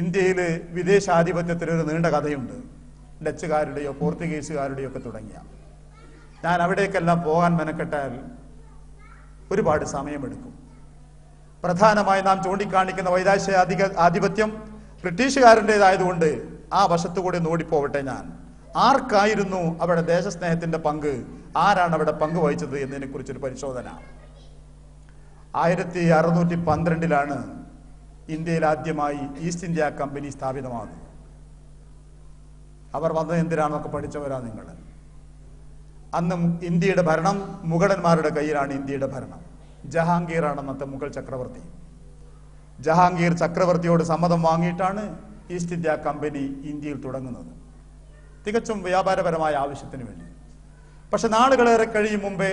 ഇന്ത്യയിൽ വിദേശാധിപത്യത്തിന് ഒരു നീണ്ട കഥയുണ്ട്. ഡച്ചുകാരുടെയോ പോർച്ചുഗീസുകാരുടെയോ ഒക്കെ തുടങ്ങിയ. ഞാൻ അവിടേക്കെല്ലാം പോകാൻ മെനക്കെട്ടാൽ ഒരുപാട് സമയമെടുക്കും. പ്രധാനമായി നാം ചൂണ്ടിക്കാണിക്കുന്ന വൈദേശിക ആധിപത്യം ബ്രിട്ടീഷുകാരൻ്റെതായതുകൊണ്ട് ആ വശത്തുകൂടി ഓടിപ്പോവട്ടെ. ഞാൻ ആർക്കായിരുന്നു അവിടെ ദേശസ്നേഹത്തിന്റെ പങ്ക്, ആരാണ് അവിടെ പങ്ക് വഹിച്ചത് എന്നതിനെ കുറിച്ചൊരു പരിശോധന. 1612 ഇന്ത്യയിൽ ആദ്യമായി ഈസ്റ്റ് ഇന്ത്യ കമ്പനി സ്ഥാപിതമാകുന്നത്. അവർ വന്നത് എന്തിനാണെന്നൊക്കെ പഠിച്ചവരാ നിങ്ങൾ. അന്നും ഇന്ത്യയുടെ ഭരണം മുഗളന്മാരുടെ കയ്യിലാണ്. ഇന്ത്യയുടെ ഭരണം ജഹാംഗീറാണ് അന്നത്തെ മുഗൾ ചക്രവർത്തി. ജഹാംഗീർ ചക്രവർത്തിയോട് സമ്മതം വാങ്ങിയിട്ടാണ് ഈസ്റ്റ് ഇന്ത്യ കമ്പനി ഇന്ത്യയിൽ തുടങ്ങുന്നത്, തികച്ചും വ്യാപാരപരമായ ആവശ്യത്തിന് വേണ്ടി. പക്ഷെ നാളുകളേറെ കഴിയും മുമ്പേ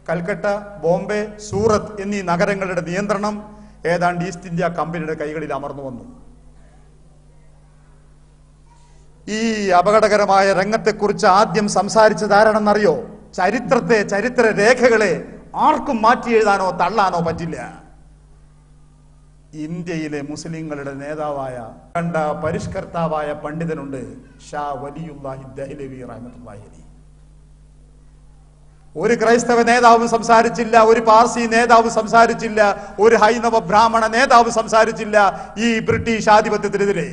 കൽക്കട്ട, ബോംബെ, സൂറത്ത് എന്നീ നഗരങ്ങളുടെ നിയന്ത്രണം ഏതാണ്ട് ഈസ്റ്റ് ഇന്ത്യ കമ്പനിയുടെ കൈകളിൽ അമർന്നു വന്നു. ഈ അപകടകരമായ രംഗത്തെക്കുറിച്ച് ആദ്യം സംസാരിച്ചത് ആരാണെന്നറിയോ? ചരിത്ര രേഖകളെ ആർക്കും മാറ്റി എഴുതാനോ തള്ളാനോ പറ്റില്ല. ഇന്ത്യയിലെ മുസ്ലിങ്ങളുടെ നേതാവായ കണ്ട പരിഷ്കർത്താവായ പണ്ഡിതനുണ്ട്, ഷാ വലിയുല്ലാഹി ദഹ്ലവി റഹ്മത്തുള്ളാഹി അലൈഹി. ഒരു ക്രൈസ്തവ നേതാവും സംസാരിച്ചില്ല, ഒരു പാർസി നേതാവ് സംസാരിച്ചില്ല, ഒരു ഹൈന്ദവ ബ്രാഹ്മണ നേതാവ് സംസാരിച്ചില്ല ഈ ബ്രിട്ടീഷ് ആധിപത്യത്തിനെതിരെ.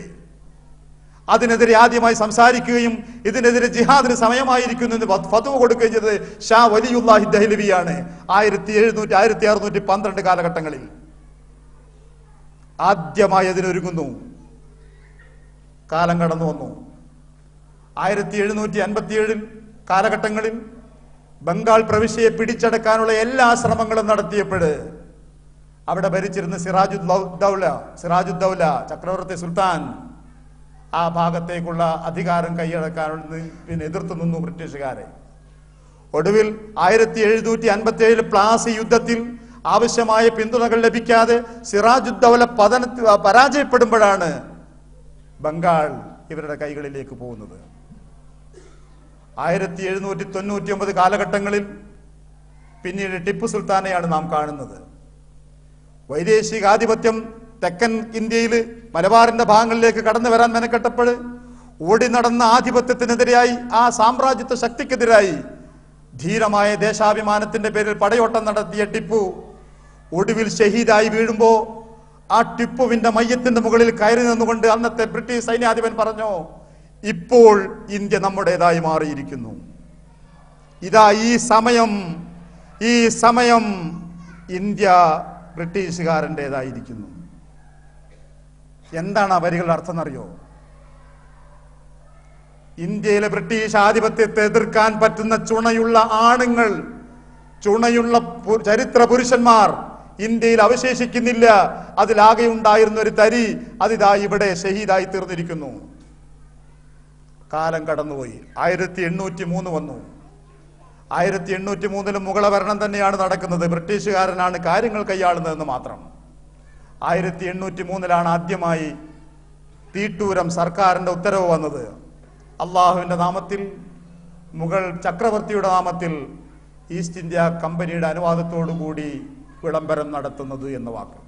അതിനെതിരെ ആദ്യമായി സംസാരിക്കുകയും ഇതിനെതിരെ ജിഹാദിന് സമയമായിരിക്കുന്നു എന്ന് ഫത്വ കൊടുക്കുകയും ചെയ്തത് ഷാ വലിയുല്ലാഹി ദഹ്ലവിയാണ് 1612 കാലഘട്ടങ്ങളിൽ. ആദ്യമായി അതിനൊരുങ്ങുന്നു. കാലം കടന്നു വന്നു. 1757 കാലഘട്ടങ്ങളിൽ ബംഗാൾ പ്രവിശ്യയെ പിടിച്ചടക്കാനുള്ള എല്ലാ ശ്രമങ്ങളും നടത്തിയപ്പോൾ അവിടെ ഭരിച്ചിരുന്ന സിറാജുദ്ദൗല ചക്രവർത്തി സുൽത്താൻ ആ ഭാഗത്തേക്കുള്ള അധികാരം കൈയടക്കാനുള്ള എതിർത്തു നിന്നു ബ്രിട്ടീഷുകാരെ. ഒടുവിൽ 1757 പ്ലാസി യുദ്ധത്തിൽ ആവശ്യമായ പിന്തുണകൾ ലഭിക്കാതെ സിറാജുദ്ദൗല പരാജയപ്പെടുമ്പോഴാണ് ബംഗാൾ ഇവരുടെ കൈകളിലേക്ക് പോകുന്നത്. 1799 കാലഘട്ടങ്ങളിൽ പിന്നീട് ടിപ്പു സുൽത്താനെയാണ് നാം കാണുന്നത്. വൈദേശികാധിപത്യം തെക്കൻ ഇന്ത്യയിൽ മലബാറിന്റെ ഭാഗങ്ങളിലേക്ക് കടന്നു വരാൻ മെനക്കെട്ടപ്പോൾ ഓടി നടന്ന ആധിപത്യത്തിനെതിരായി, ആ സാമ്രാജ്യത്വ ശക്തിക്കെതിരായി ധീരമായ ദേശാഭിമാനത്തിന്റെ പേരിൽ പടയോട്ടം നടത്തിയ ടിപ്പു ഒടുവിൽ ഷഹീദായി വീഴുമ്പോ ആ ടിപ്പുവിന്റെ മയ്യത്തിന്റെ മുകളിൽ കയറി നിന്നുകൊണ്ട് അന്നത്തെ ബ്രിട്ടീഷ് സൈന്യാധിപൻ പറഞ്ഞു, ഇപ്പോൾ ഇന്ത്യ നമ്മുടേതായി മാറിയിരിക്കുന്നു. ഇതാ ഈ സമയം ഇന്ത്യ ബ്രിട്ടീഷുകാരൻ്റെതായിരിക്കുന്നു. എന്താണ് ആ വരികളുടെ അർത്ഥം എന്നറിയോ? ഇന്ത്യയിലെ ബ്രിട്ടീഷ് ആധിപത്യത്തെ എതിർക്കാൻ പറ്റുന്ന ചുണയുള്ള ആണുങ്ങൾ, ചുണയുള്ള ചരിത്ര പുരുഷന്മാർ ഇന്ത്യയിൽ അവശേഷിക്കുന്നില്ല. അതിലാകെ ഉണ്ടായിരുന്ന ഒരു തരി അതിതാ ഇവിടെ ഷഹീദായി തീർന്നിരിക്കുന്നു. കാലം കടന്നുപോയി. 1803 വന്നു. 1803 മുഗള ഭരണം തന്നെയാണ് നടക്കുന്നത്. ബ്രിട്ടീഷുകാരനാണ് കാര്യങ്ങൾ കൈയാളുന്നതെന്ന് മാത്രം. 1803 ആദ്യമായി തീട്ടൂരം സർക്കാരിന്റെ ഉത്തരവ് വന്നത്. അള്ളാഹുവിന്റെ നാമത്തിൽ, മുഗൾ ചക്രവർത്തിയുടെ നാമത്തിൽ ഈസ്റ്റ് ഇന്ത്യ കമ്പനിയുടെ അനുവാദത്തോടു കൂടി വിളംബരം നടത്തുന്നത് എന്ന വാക്ക്.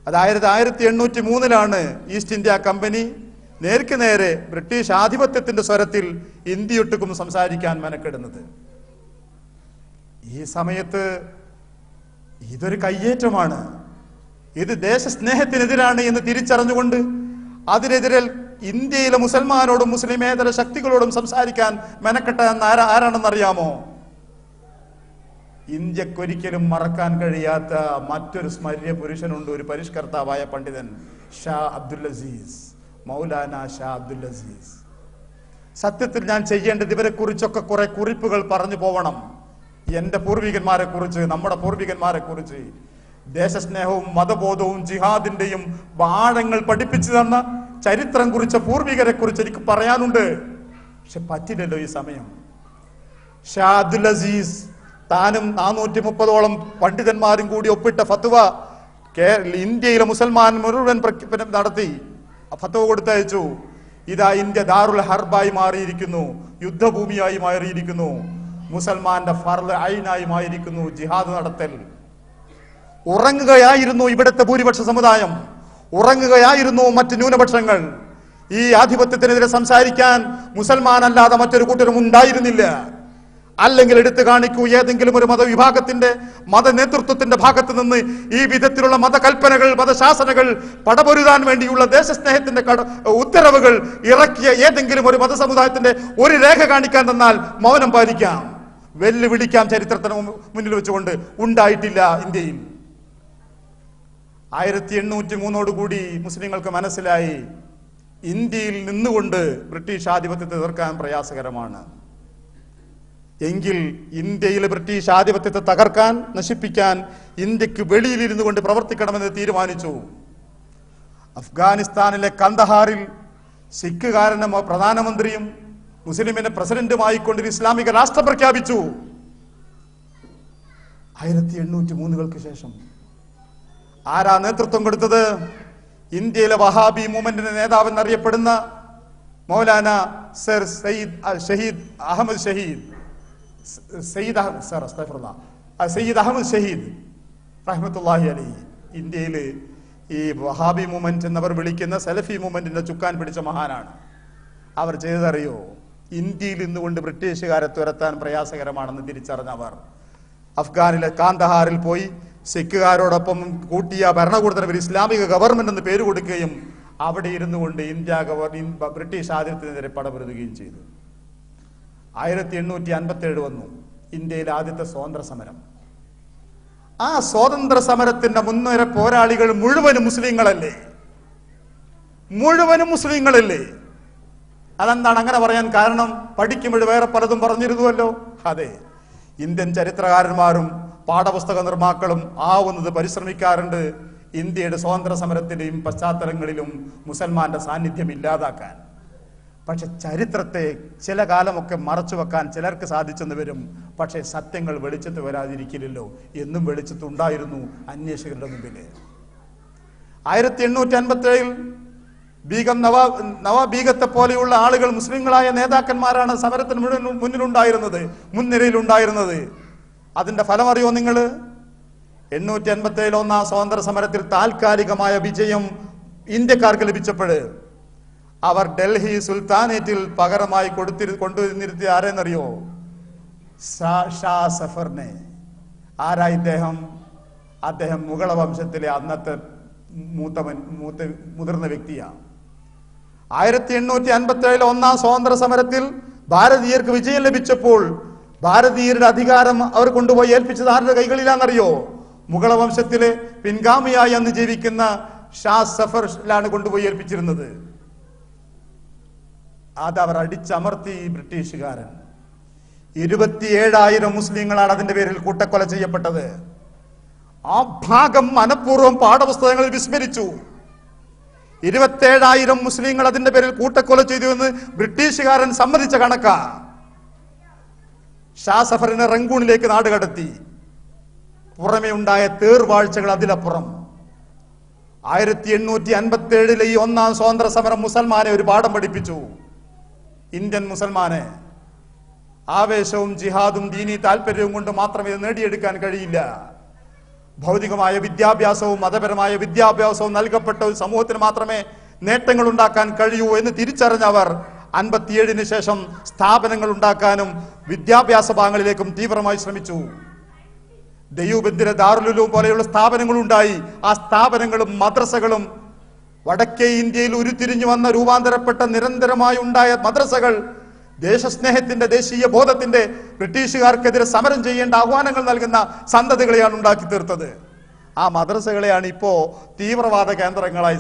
അതായത് 1803 ഈസ്റ്റ് ഇന്ത്യ കമ്പനി നേർക്ക് നേരെ ബ്രിട്ടീഷ് ആധിപത്യത്തിന്റെ സ്വരത്തിൽ ഇന്ത്യയൊട്ടുക്കും സംസാരിക്കാൻ മെനക്കെടുന്നത്. ഈ സമയത്ത് ഇതൊരു കയ്യേറ്റമാണ്, ഇത് ദേശസ്നേഹത്തിനെതിരാണ് എന്ന് തിരിച്ചറിഞ്ഞുകൊണ്ട് അതിനെതിരെ ഇന്ത്യയിലെ മുസൽമാനോടും മുസ്ലിമേതര ശക്തികളോടും സംസാരിക്കാൻ മെനക്കെട്ട ആരാണെന്നറിയാമോ? ഇന്ത്യക്കൊരിക്കലും മറക്കാൻ കഴിയാത്ത മറ്റൊരു സ്മര്യ പുരുഷനുണ്ട്, ഒരു പരിഷ്കർത്താവായ പണ്ഡിതൻ, ഷാ അബ്ദുൽ അസീസ്, മൗലാന ഷാ അബ്ദുൽ അസീസ്. സത്യത്തിൽ ഞാൻ ചെയ്യേണ്ടത് ഇവരെ കുറിച്ചൊക്കെ കുറെ കുറിപ്പുകൾ പറഞ്ഞു പോവണം. എന്റെ പൂർവികന്മാരെ കുറിച്ച്, നമ്മുടെ പൂർവികന്മാരെ കുറിച്ച്, ദേശസ്നേഹവും മതബോധവും ജിഹാദിന്റെയും ആഴങ്ങൾ പഠിപ്പിച്ചു തന്ന ചരിത്രം കുറിച്ച പൂർവികരെ കുറിച്ച് എനിക്ക് പറയാനുണ്ട്. പക്ഷെ പറ്റില്ലല്ലോ ഈ സമയം. ഷാ അബ്ദുൽ അസീസ് താനും 430ഓളം പണ്ഡിതന്മാരും കൂടി ഒപ്പിട്ട ഫത്വ ഇന്ത്യയിലെ മുസൽമാൻ മുഴുവൻ നടത്തി ഫത്വ കൊടുത്തയച്ചു. ഇതാ ഇന്ത്യ ദാറുൽ ഹർബായി മാറിയിരിക്കുന്നു, യുദ്ധഭൂമിയായി മാറിയിരിക്കുന്നു, മുസൽമാന്റെ ഫർള് ഐനായി മാറിയിരിക്കുന്നു ജിഹാദ് നടത്തൽ. ഉറങ്ങുകയായിരുന്നു ഇവിടുത്തെ ഭൂരിപക്ഷ സമുദായം. ഉറങ്ങുകയായിരുന്നു മറ്റ് ന്യൂനപക്ഷങ്ങൾ. ഈ ആധിപത്യത്തിനെതിരെ സംസാരിക്കാൻ മുസൽമാൻ അല്ലാതെ മറ്റൊരു കൂട്ടരും ഉണ്ടായിരുന്നില്ല. അല്ലെങ്കിൽ എടുത്തു കാണിക്കൂ ഏതെങ്കിലും ഒരു മതവിഭാഗത്തിന്റെ മത നേതൃത്വത്തിന്റെ ഭാഗത്ത് നിന്ന് ഈ വിധത്തിലുള്ള മതകൽപ്പനകൾ, മതശാസനകൾ, പടപൊരുതാൻ വേണ്ടിയുള്ള ദേശസ്നേഹത്തിന്റെ ഉത്തരവുകൾ ഇറക്കിയ ഏതെങ്കിലും ഒരു മതസമുദായത്തിന്റെ ഒരു രേഖ കാണിക്കാൻ തന്നാൽ മൗനം പാലിക്കാം, വെല്ലുവിളിക്കാം. ചരിത്രത്തിന് മുന്നിൽ വെച്ചുകൊണ്ട് ഉണ്ടായിട്ടില്ല ഇന്ത്യയിൽ. 1803 മുസ്ലിങ്ങൾക്ക് മനസ്സിലായി ഇന്ത്യയിൽ നിന്നുകൊണ്ട് ബ്രിട്ടീഷ് ആധിപത്യത്തെ എതിർക്കാൻ പ്രയാസകരമാണ്. എങ്കിൽ ഇന്ത്യയിലെ ബ്രിട്ടീഷ് ആധിപത്യത്തെ തകർക്കാൻ, നശിപ്പിക്കാൻ ഇന്ത്യക്ക് വെളിയിലിരുന്നു കൊണ്ട് പ്രവർത്തിക്കണമെന്ന് തീരുമാനിച്ചു. അഫ്ഗാനിസ്ഥാനിലെ കന്ദഹാറിൽ സിഖുകാരനും പ്രധാനമന്ത്രിയും മുസ്ലിമിനെ പ്രസിഡന്റുമായിക്കൊണ്ടൊരു ഇസ്ലാമിക രാഷ്ട്രം പ്രഖ്യാപിച്ചു. 1803 ശേഷം ആരാ നേതൃത്വം കൊടുത്തത്? ഇന്ത്യയിലെ വഹാബി മൂവ്മെന്റിന്റെ നേതാവെന്നറിയപ്പെടുന്ന മൗലാന സർ സയ്യിദ് അഹമ്മദ് ഷഹീദ് റഹ്മത്തുള്ളാഹി അലൈഹി. ഇന്ത്യയിൽ ഈ വഹാബി മൂവ്മെന്റ് എന്നവർ വിളിക്കുന്ന സലഫി മൂവ്മെന്റിന്റെ ചുക്കാൻ പിടിച്ച മഹാനാണ്. അവർ ചെയ്തറിയോ? ഇന്ത്യയിൽ നിന്നുകൊണ്ട് ബ്രിട്ടീഷുകാരെ തുരത്താൻ പ്രയാസകരമാണെന്ന് തിരിച്ചറിഞ്ഞവർ അഫ്ഗാനിലെ കാന്തഹാറിൽ പോയി സിഖുകാരോടൊപ്പം കൂട്ടിയ ഭരണകൂടത്തിന് ഒരു ഇസ്ലാമിക ഗവൺമെന്റ് എന്ന് പേര് കൊടുക്കുകയും അവിടെ ഇരുന്നു കൊണ്ട് ബ്രിട്ടീഷ് ആധിപത്യത്തിനെതിരെ പടപൊരുതുകയും ചെയ്തു. 1857 വന്നു ഇന്ത്യയിലെ ആദ്യത്തെ സ്വാതന്ത്ര്യ സമരം. ആ സ്വാതന്ത്ര്യ സമരത്തിന്റെ മുൻനിര പോരാളികൾ മുഴുവനും മുസ്ലിങ്ങളല്ലേ? മുഴുവനും മുസ്ലിങ്ങളല്ലേ? അതെന്താണ് അങ്ങനെ പറയാൻ കാരണം? പഠിക്കുമ്പോൾ വേറെ പലതും പറഞ്ഞിരുന്നുവല്ലോ. അതെ, ഇന്ത്യൻ ചരിത്രകാരന്മാരും പാഠപുസ്തക നിർമ്മാക്കളും ആവുന്നത് പരിശ്രമിക്കാറുണ്ട് ഇന്ത്യയുടെ സ്വാതന്ത്ര്യ സമരത്തിന്റെയും പശ്ചാത്തലങ്ങളിലും മുസൽമാന്റെ സാന്നിധ്യം ഇല്ലാതാക്കാൻ. പക്ഷെ ചരിത്രത്തെ ചില കാലമൊക്കെ മറച്ചു വെക്കാൻ ചിലർക്ക് സാധിച്ചെന്ന് വരും. പക്ഷെ സത്യങ്ങൾ വെളിച്ചത്ത് വരാതിരിക്കില്ലല്ലോ. എന്നും വെളിച്ചത്തുണ്ടായിരുന്നു അന്വേഷകരുടെ മുമ്പിൽ. 1857 ബീഗം നവാബ് ബീഗത്തെ പോലെയുള്ള ആളുകൾ, മുസ്ലിങ്ങളായ നേതാക്കന്മാരാണ് സമരത്തിന് മുന്നിലുണ്ടായിരുന്നത്, മുൻനിരയിലുണ്ടായിരുന്നത്. അതിന്റെ ഫലമറിയോ നിങ്ങൾ? 857 ഒന്നാം സ്വാതന്ത്ര്യ സമരത്തിൽ താൽക്കാലികമായ വിജയം ഇന്ത്യക്കാർക്ക് ലഭിച്ചപ്പോൾ അവർ ഡൽഹി സുൽത്താനേറ്റിൽ പകരമായി കൊണ്ടുവന്നിരുത്തിയ ആരെന്നറിയോ? ഷാ സഫറിനെ. ആരാ ഇദ്ദേഹം? അദ്ദേഹം മുഗള വംശത്തിലെ അന്നത്തെ മുതിർന്ന വ്യക്തിയാണ്. 1857 ഒന്നാം സ്വാതന്ത്ര്യ സമരത്തിൽ ഭാരതീയർക്ക് വിജയം ലഭിച്ചപ്പോൾ ഭാരതീയരുടെ അധികാരം അവർ കൊണ്ടുപോയി ഏൽപ്പിച്ചത് ആരുടെ കൈകളിലാണെന്നറിയോ? മുഗള വംശത്തിലെ പിൻഗാമിയായി അന്ന് ജീവിക്കുന്ന ഷാ സഫറിലാണ് കൊണ്ടുപോയി ഏൽപ്പിച്ചിരുന്നത്. അതവർ അടിച്ചമർത്തി ബ്രിട്ടീഷുകാരൻ. 27,000 മുസ്ലിങ്ങളാണ് അതിന്റെ പേരിൽ കൂട്ടക്കൊല ചെയ്യപ്പെട്ടത്. ആ ഭാഗം മനഃപൂർവ്വം പാഠപുസ്തകങ്ങളിൽ വിസ്മരിച്ചു. 27,000 മുസ്ലിങ്ങൾ അതിന്റെ പേരിൽ കൂട്ടക്കൊല ചെയ്തു എന്ന് ബ്രിട്ടീഷുകാരൻ സമ്മതിച്ച കണക്കാ. ഷാ സഫറിനെ റങ്കൂണിലേക്ക് നാടുകടത്തി. പുറമെ ഉണ്ടായ തേർവാഴ്ചകൾ അതിലപ്പുറം. 1857 ഈ ഒന്നാം സ്വാതന്ത്ര്യ സമരം മുസൽമാനെ ഒരു പാഠം പഠിപ്പിച്ചു. ഇന്ത്യൻ മുസൽമാനെ ആവേശവും ജിഹാദും ദീനി താല്പര്യവും കൊണ്ട് മാത്രമേ ഇത് നേടിയെടുക്കാൻ കഴിയില്ല. ഭൗതികമായ വിദ്യാഭ്യാസവും മതപരമായ വിദ്യാഭ്യാസവും നൽകപ്പെട്ട ഒരു സമൂഹത്തിന് മാത്രമേ നേട്ടങ്ങൾ ഉണ്ടാക്കാൻ കഴിയൂ എന്ന് തിരിച്ചറിഞ്ഞവർ 57 ശേഷം സ്ഥാപനങ്ങൾ ഉണ്ടാക്കാനും വിദ്യാഭ്യാസ ഭാഗങ്ങളിലേക്കും തീവ്രമായി ശ്രമിച്ചു. ദയൂബന്ദിര ദാറുലുലൂം പോലെയുള്ള സ്ഥാപനങ്ങളുണ്ടായി. ആ സ്ഥാപനങ്ങളും മദ്രസകളും വടക്കേ ഇന്ത്യയിൽ ഉരുത്തിരിഞ്ഞു വന്ന രൂപാന്തരപ്പെട്ട നിരന്തരമായി ഉണ്ടായ മദ്രസകൾ ദേശസ്നേഹത്തിന്റെ, ദേശീയ ബോധത്തിന്റെ, ബ്രിട്ടീഷുകാർക്കെതിരെ സമരം ചെയ്യേണ്ട ആഹ്വാനങ്ങൾ നൽകുന്ന സന്തതികളെയാണ് ഉണ്ടാക്കി തീർത്തത്. ആ മദ്രസകളെയാണ് ഇപ്പോ തീവ്രവാദ കേന്ദ്രങ്ങളായി